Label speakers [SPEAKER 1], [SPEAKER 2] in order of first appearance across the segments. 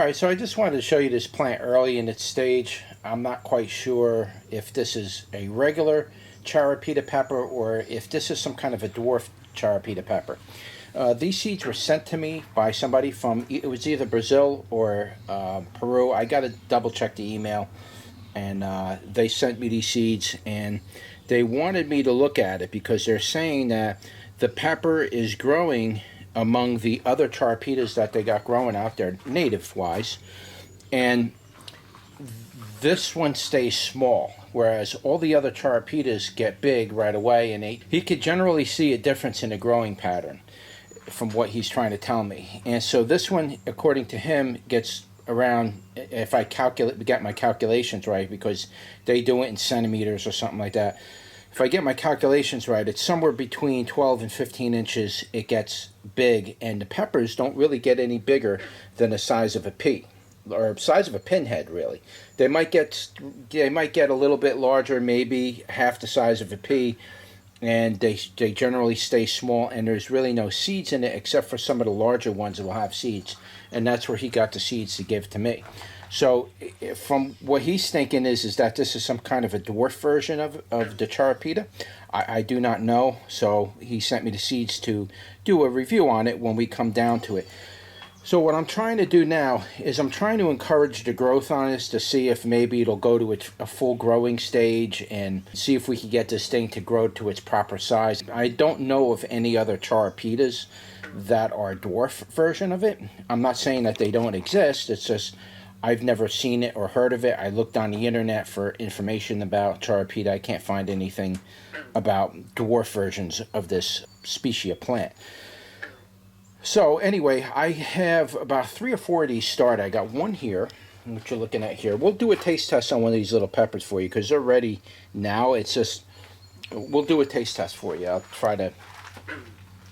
[SPEAKER 1] Alright, so I just wanted to show you this plant early in its stage. I'm not quite sure if this is a regular Charapita pepper or if this is some kind of a dwarf Charapita pepper. These seeds were sent to me by somebody from, it was either Brazil or Peru. I got to double check the email, and they sent me these seeds, and they wanted me to look at it because they're saying that the pepper is growing among the other Charapitas that they got growing out there, native-wise, and this one stays small, whereas all the other Charapitas get big right away, and he could generally see a difference in the growing pattern from what he's trying to tell me. And so this one, according to him, gets around, if I get my calculations right, because they do it in centimeters or something like that. If I get my calculations right, it's somewhere between 12 and 15 inches it gets big, and the peppers don't really get any bigger than the size of a pea, or size of a pinhead, really. They might get a little bit larger, maybe half the size of a pea, and they generally stay small, and there's really no seeds in it except for some of the larger ones that will have seeds, and that's where he got the seeds to give to me. So from what he's thinking is that this is some kind of a dwarf version of the Charapita. I do not know, so he sent me the seeds to do a review on it when we come down to it. So what I'm trying to do now is I'm trying to encourage the growth on this to see if maybe it'll go to a full growing stage and see if we can get this thing to grow to its proper size. I don't know of any other Charapitas that are dwarf version of it. I'm not saying that they don't exist, it's just I've never seen it or heard of it. I looked on the internet for information about Charapita. I can't find anything about dwarf versions of this species of plant. So anyway, I have about 3 or 4 of these started. I got one here, what you're looking at here. We'll do a taste test on one of these little peppers for you because they're ready now. It's just, we'll do a taste test for you. I'll try to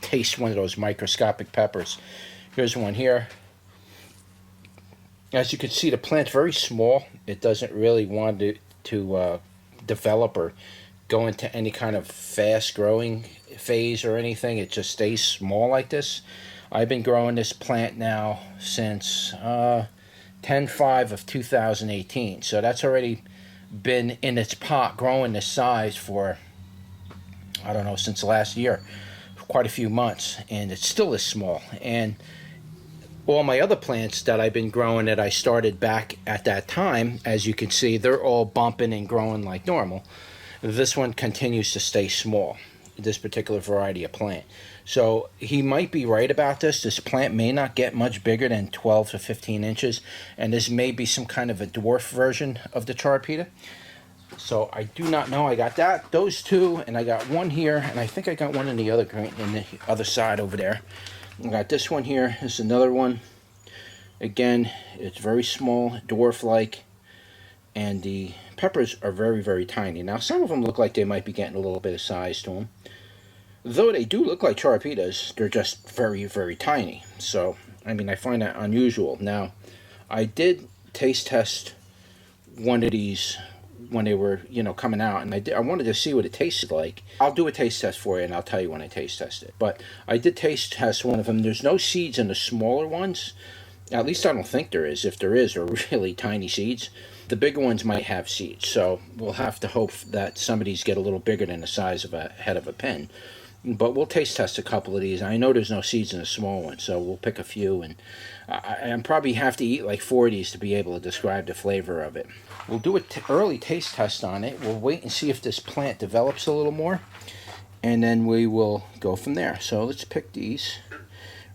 [SPEAKER 1] taste one of those microscopic peppers. Here's one here. As you can see, the plant's very small. It doesn't really want to develop or go into any kind of fast growing phase or anything. It just stays small like this. I've been growing this plant now since 10/5 of 2018. So that's already been in its pot growing this size for, I don't know, since last year. For quite a few months. And it's still this small. And all my other plants that I've been growing that I started back at that time, as you can see, they're all bumping and growing like normal. This one continues to stay small, this particular variety of plant. So he might be right about this. This plant may not get much bigger than 12 to 15 inches, and this may be some kind of a dwarf version of the Charapita. So I do not know. I got those two, and I got one here, and I think I got one in the other side over there. I got this one here. This is another one. Again, it's very small, dwarf-like, and the peppers are very, very tiny. Now, some of them look like they might be getting a little bit of size to them. Though they do look like Charapitas, they're just very, very tiny. So, I mean, I find that unusual. Now, I did taste test one of these when they were, coming out, and I wanted to see what it tasted like. I'll do a taste test for you, and I'll tell you when I taste test it. But I did taste test one of them. There's no seeds in the smaller ones. At least I don't think there is. If there is, they're really tiny seeds. The bigger ones might have seeds, so we'll have to hope that some of these get a little bigger than the size of a head of a pin. But we'll taste test a couple of these. I know there's no seeds in the small ones, so we'll pick a few, and I probably have to eat like 4 of these to be able to describe the flavor of it. We'll do an early taste test on it. We'll wait and see if this plant develops a little more, and then we will go from there. So let's pick these.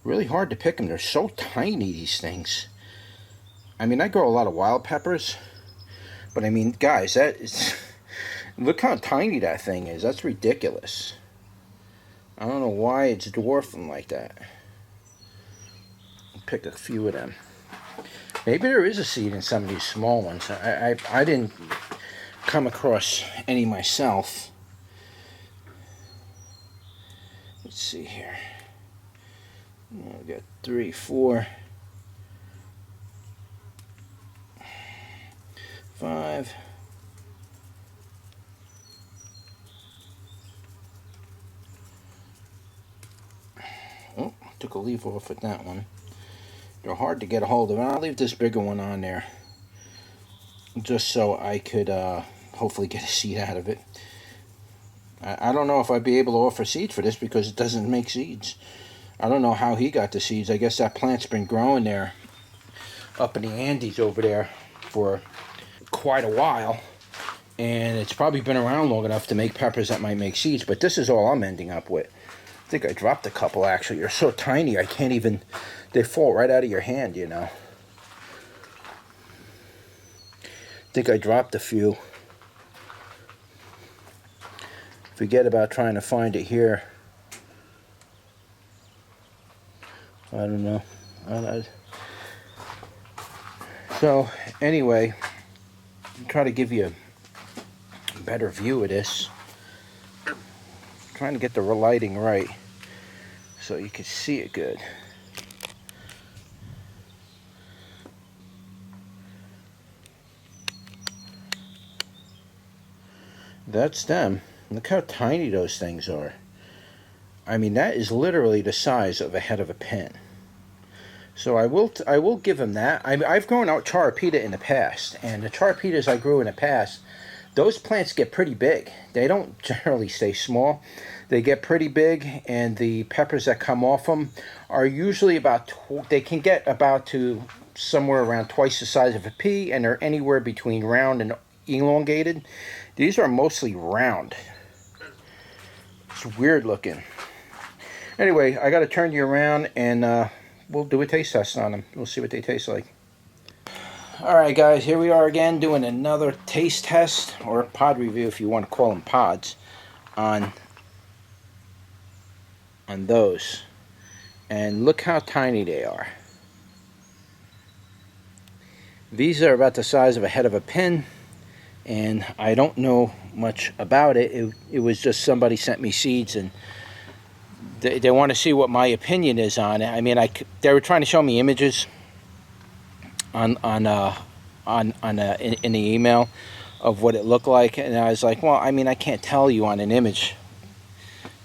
[SPEAKER 1] Really hard to pick them. They're so tiny, these things. I mean, I grow a lot of wild peppers, but I mean, guys, that is... look how tiny that thing is. That's ridiculous. I don't know why it's dwarfing like that. I'll pick a few of them. Maybe there is a seed in some of these small ones. I didn't come across any myself. Let's see here. I've got 3, 4, 5. Oh, took a leaf off at that one. They're hard to get a hold of. I'll leave this bigger one on there just so I could hopefully get a seed out of it. I don't know if I'd be able to offer seeds for this because it doesn't make seeds. I don't know how he got the seeds. I guess that plant's been growing there up in the Andes over there for quite a while, and it's probably been around long enough to make peppers that might make seeds, but this is all I'm ending up with. I think I dropped a couple actually. They're so tiny I can't even, they fall right out of your hand, you know. I think I dropped a few. Forget about trying to find it here. I don't know. So anyway, try to give you a better view of this. Trying to get the lighting right so you can see it good. That's them. Look how tiny those things are. I mean, that is literally the size of a head of a pin. So I will give him that. I've grown out Charapita in the past, and the Charapitas I grew in the past, those plants get pretty big. They don't generally stay small. They get pretty big, and the peppers that come off them are usually about, they can get about to somewhere around twice the size of a pea, and they're anywhere between round and elongated. These are mostly round. It's weird looking. Anyway, I got to turn you around and we'll do a taste test on them. We'll see what they taste like. Alright guys, here we are again doing another taste test, or pod review if you want to call them pods, on those. And look how tiny they are. These are about the size of a head of a pin, and I don't know much about it. It was just somebody sent me seeds, and they want to see what my opinion is on it. I mean, they were trying to show me images in the email of what it looked like, and I was like, well, I mean, I can't tell you on an image,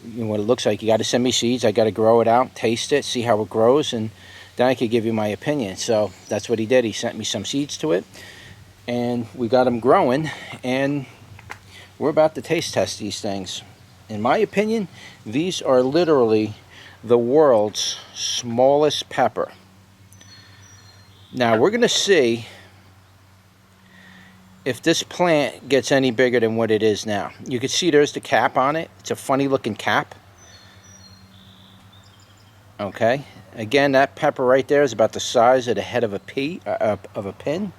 [SPEAKER 1] you know, what it looks like. You got to send me seeds. I got to grow it out, taste it, see how it grows, and then I could give you my opinion. So that's what he did. He sent me some seeds to it, and we got them growing, and we're about to taste test these things. In my opinion, these are literally the world's smallest pepper. Now we're going to see if this plant gets any bigger than what it is now. You can see there's the cap on it. It's a funny looking cap. Okay, again, that pepper right there is about the size of the head of a pea, of a pin.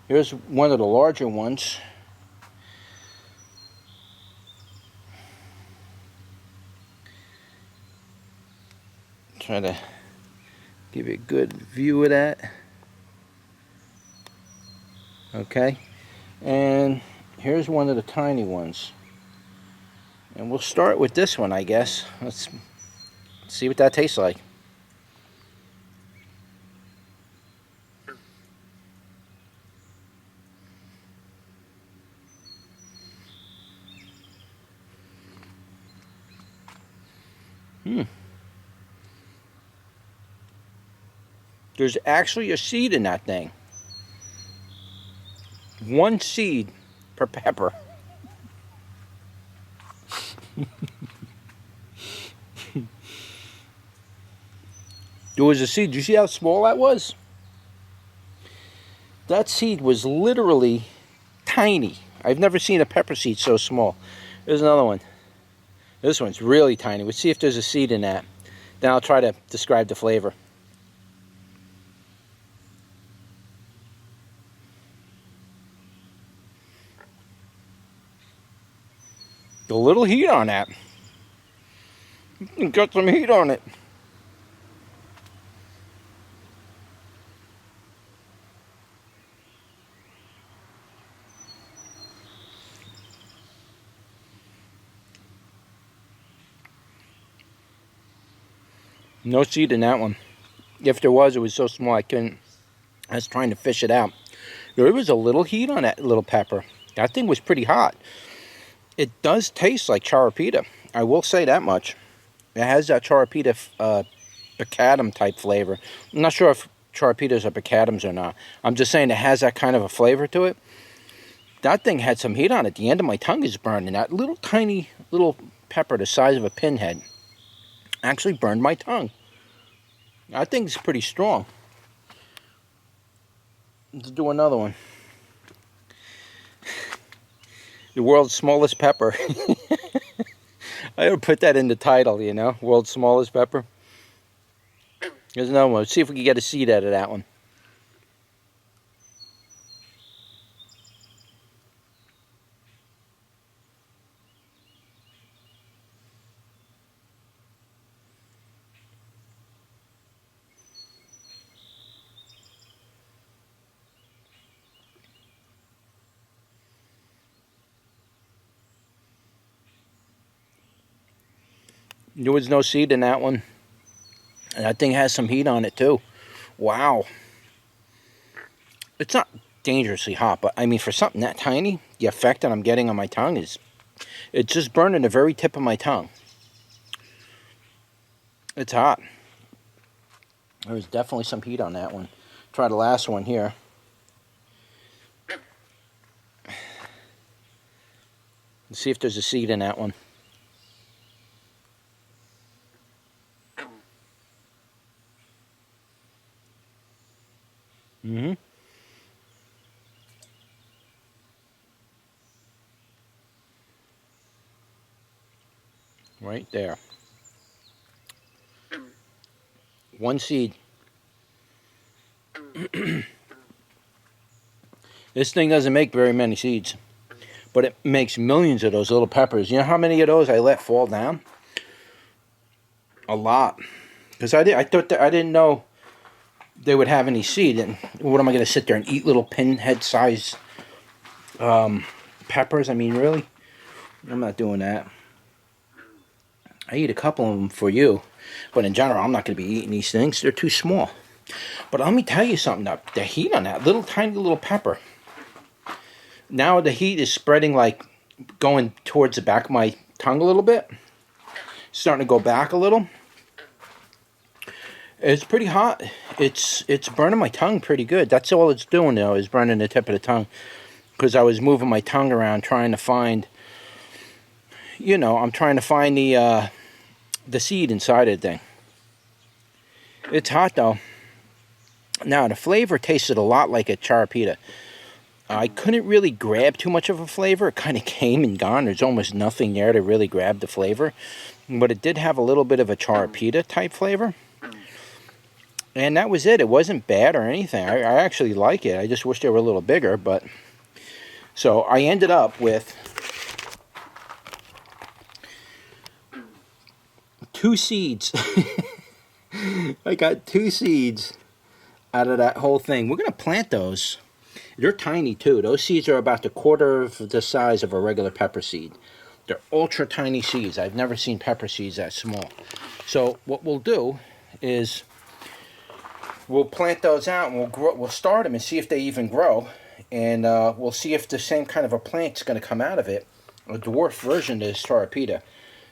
[SPEAKER 1] Here's one of the larger ones. Try to give you a good view of that. Okay, and here's one of the tiny ones, and we'll start with this one, I guess. Let's see what that tastes like. There's actually a seed in that thing. One seed per pepper. There was a seed. Do you see how small that was? That seed was literally tiny. I've never seen a pepper seed so small. There's another one. This one's really tiny. Let's see if there's a seed in that. Then I'll try to describe the flavor. A little heat on that. Got some heat on it. No seed in that one. If there was, it was so small I couldn't. I was trying to fish it out. There was a little heat on that little pepper. That thing was pretty hot. It does taste like Charapita. I will say that much. It has that Charapita macadam type flavor. I'm not sure if Charapitas are macadams or not. I'm just saying it has that kind of a flavor to it. That thing had some heat on it. The end of my tongue is burning. That little tiny little pepper the size of a pinhead actually burned my tongue. That thing's pretty strong. Let's do another one. The world's smallest pepper. I would put that in the title, you know, world's smallest pepper. There's another one. Let's see if we can get a seed out of that one. There was no seed in that one. And that thing has some heat on it too. Wow. It's not dangerously hot, but I mean for something that tiny, the effect that I'm getting on my tongue is, it's just burning the very tip of my tongue. It's hot. There's definitely some heat on that one. Try the last one here. Let's see if there's a seed in that one. Mm-hmm. Right there. One seed. This thing doesn't make very many seeds, but it makes millions of those little peppers. You know how many of those I let fall down? A lot. Because I thought that I didn't know they would have any seed. And what am I going to sit there and eat little pinhead size peppers? I mean, really? I'm not doing that. I eat a couple of them for you, but in general, I'm not going to be eating these things. They're too small. But let me tell you something. The heat on that little tiny little pepper. Now the heat is spreading, like going towards the back of my tongue a little bit. Starting to go back a little. It's pretty hot. It's burning my tongue pretty good. That's all it's doing though, is burning the tip of the tongue. Because I was moving my tongue around trying to find, you know, I'm trying to find the seed inside of the thing. It's hot though. Now the flavor tasted a lot like a Charapita. I couldn't really grab too much of a flavor. It kind of came and gone. There's almost nothing there to really grab the flavor. But it did have a little bit of a Charapita type flavor. And that was it. It wasn't bad or anything. I actually like it. I just wish they were a little bigger. But so I ended up with 2 seeds. I got 2 seeds out of that whole thing. We're going to plant those. They're tiny too. Those seeds are about the quarter of the size of a regular pepper seed. They're ultra tiny seeds. I've never seen pepper seeds that small. So what we'll do is we'll plant those out and we'll start them and see if they even grow. And we'll see if the same kind of a plant's going to come out of it. A dwarf version of this Charapita.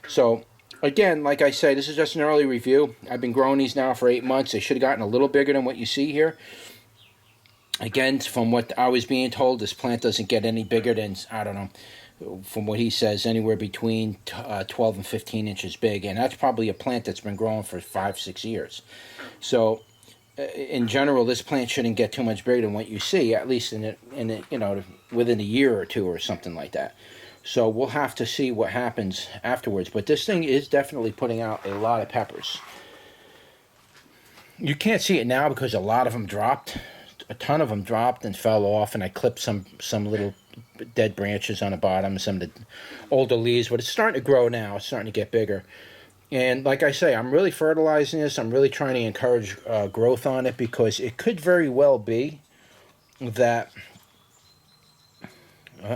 [SPEAKER 1] So again, like I say, this is just an early review. I've been growing these now for 8 months. They should have gotten a little bigger than what you see here. Again, from what I was being told, this plant doesn't get any bigger than, I don't know, from what he says, anywhere between 12 and 15 inches big. And that's probably a plant that's been growing for 5-6 years. So, in general, this plant shouldn't get too much bigger than what you see, at least in you know, within a year or two or something like that. So we'll have to see what happens afterwards. But this thing is definitely putting out a lot of peppers. You can't see it now because a lot of them dropped. A ton of them dropped and fell off, and I clipped some little dead branches on the bottom, some of the older leaves, but it's starting to grow now. It's starting to get bigger. And like I say, I'm really fertilizing this. I'm really trying to encourage growth on it, because it could very well be that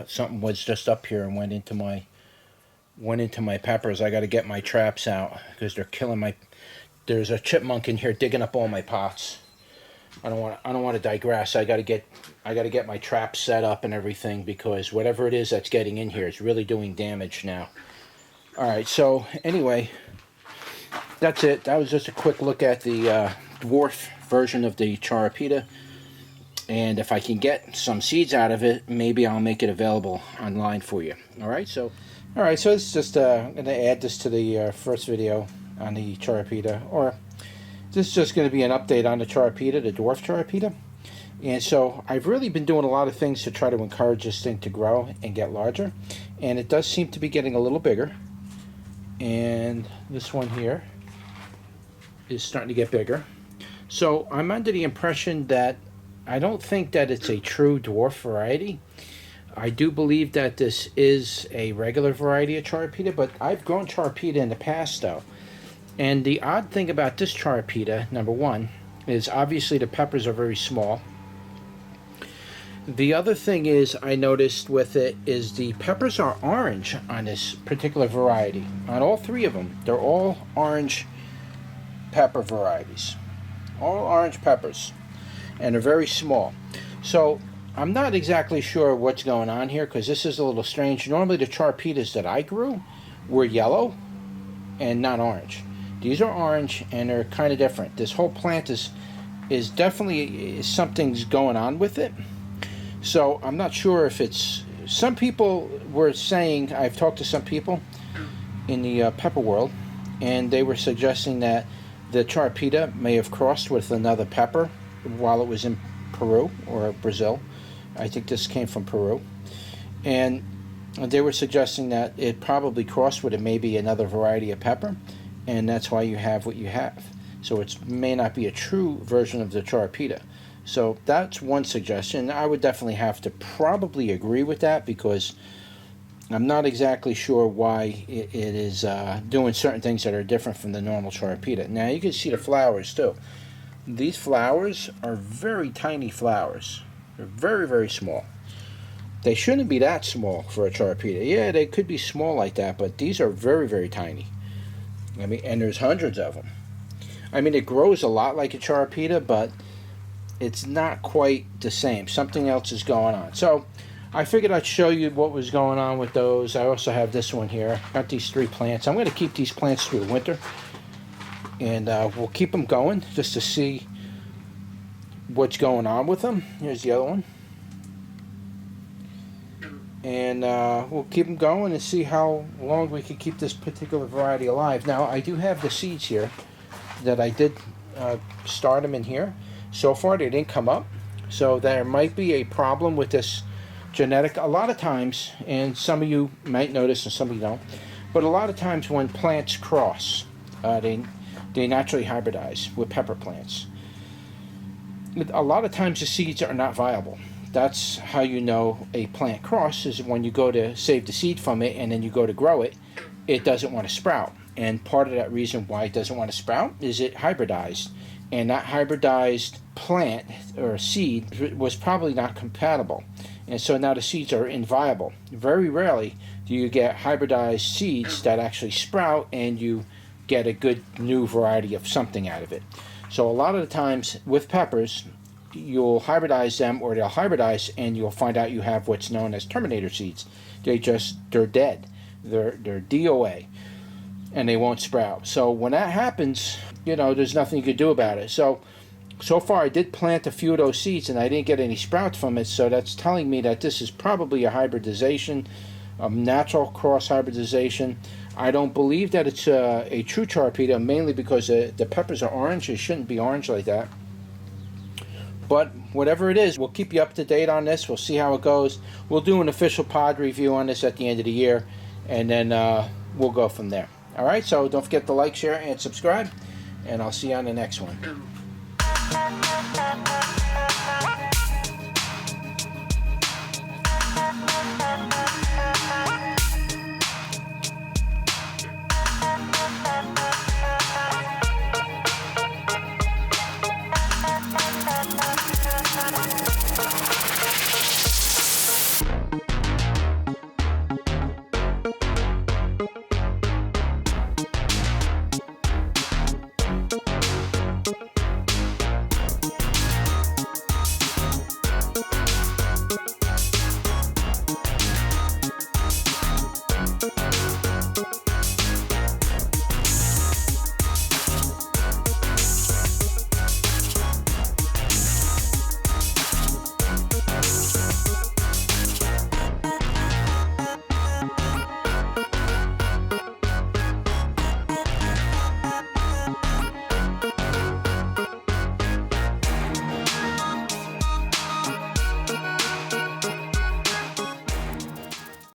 [SPEAKER 1] something was just up here and went into my peppers. I got to get my traps out because they're killing my. There's a chipmunk in here digging up all my pots. I don't want to digress. I got to get my traps set up and everything, because whatever it is that's getting in here is really doing damage now. All right, so anyway, that's it. That was just a quick look at the dwarf version of the Charapita. And if I can get some seeds out of it, maybe I'll make it available online for you. Alright, so it's just, I'm going to add this to the first video on the Charapita. Or this is just going to be an update on the Charapita, the dwarf Charapita. And so I've really been doing a lot of things to try to encourage this thing to grow and get larger. And it does seem to be getting a little bigger. And this one here is starting to get bigger. So I'm under the impression that I don't think that it's a true dwarf variety. I do believe that this is a regular variety of Charapita, but I've grown Charapita in the past though. And the odd thing about this Charapita, number one, is obviously the peppers are very small. The other thing is I noticed with it is the peppers are orange on this particular variety. On all three of them, they're all orange pepper varieties. All orange peppers. And they're very small. So I'm not exactly sure what's going on here because this is a little strange. Normally the Charapitas that I grew were yellow and not orange. These are orange and they're kind of different. This whole plant is definitely something's going on with it. So I'm not sure if it's... Some people were saying, I've talked to some people in the pepper world, and they were suggesting that the Charapita may have crossed with another pepper while it was in Peru or Brazil. I think this came from Peru. And they were suggesting that it probably crossed with maybe another variety of pepper, and that's why you have what you have. So it may not be a true version of the Charapita. So that's one suggestion. I would definitely have to probably agree with that because I'm not exactly sure why it is doing certain things that are different from the normal Charapita. Now you can see the flowers too. These flowers are very tiny flowers. They're very, very small. They shouldn't be that small for a Charapita. Yeah, they could be small like that, but these are very, very tiny. I mean, and there's hundreds of them. I mean, it grows a lot like a Charapita, but it's not quite the same. Something else is going on. So I figured I'd show you what was going on with those. I also have this one here. Got these three plants. I'm going to keep these plants through the winter. And we'll keep them going just to see what's going on with them. Here's the other one. And we'll keep them going and see how long we can keep this particular variety alive. Now, I do have the seeds here that I did start them in here. So far, they didn't come up. So there might be a problem with this genetic. A lot of times, and some of you might notice and some of you don't, but a lot of times when plants cross, they naturally hybridize with pepper plants. A lot of times the seeds are not viable. That's how you know a plant cross is when you go to save the seed from it and then you go to grow it, it doesn't want to sprout. And part of that reason why it doesn't want to sprout is it hybridized. And that hybridized plant or seed was probably not compatible. And so now the seeds are inviable. Very rarely do you get hybridized seeds that actually sprout and you get a good new variety of something out of it. So a lot of the times with peppers, you'll hybridize them or they'll hybridize and you'll find out you have what's known as terminator seeds. They're dead. They're DOA. And they won't sprout. So when that happens, you know, there's nothing you could do about it. So far I did plant a few of those seeds and I didn't get any sprouts from it, so that's telling me that this is probably a hybridization, a natural cross hybridization. I don't believe that it's a true Charapita, mainly because the peppers are orange. It shouldn't be orange like that. But whatever it is, we'll keep you up to date on this. We'll see how it goes. We'll do an official pod review on this at the end of the year, and then we'll go from there. All right, so don't forget to like, share, and subscribe, and I'll see you on the next one.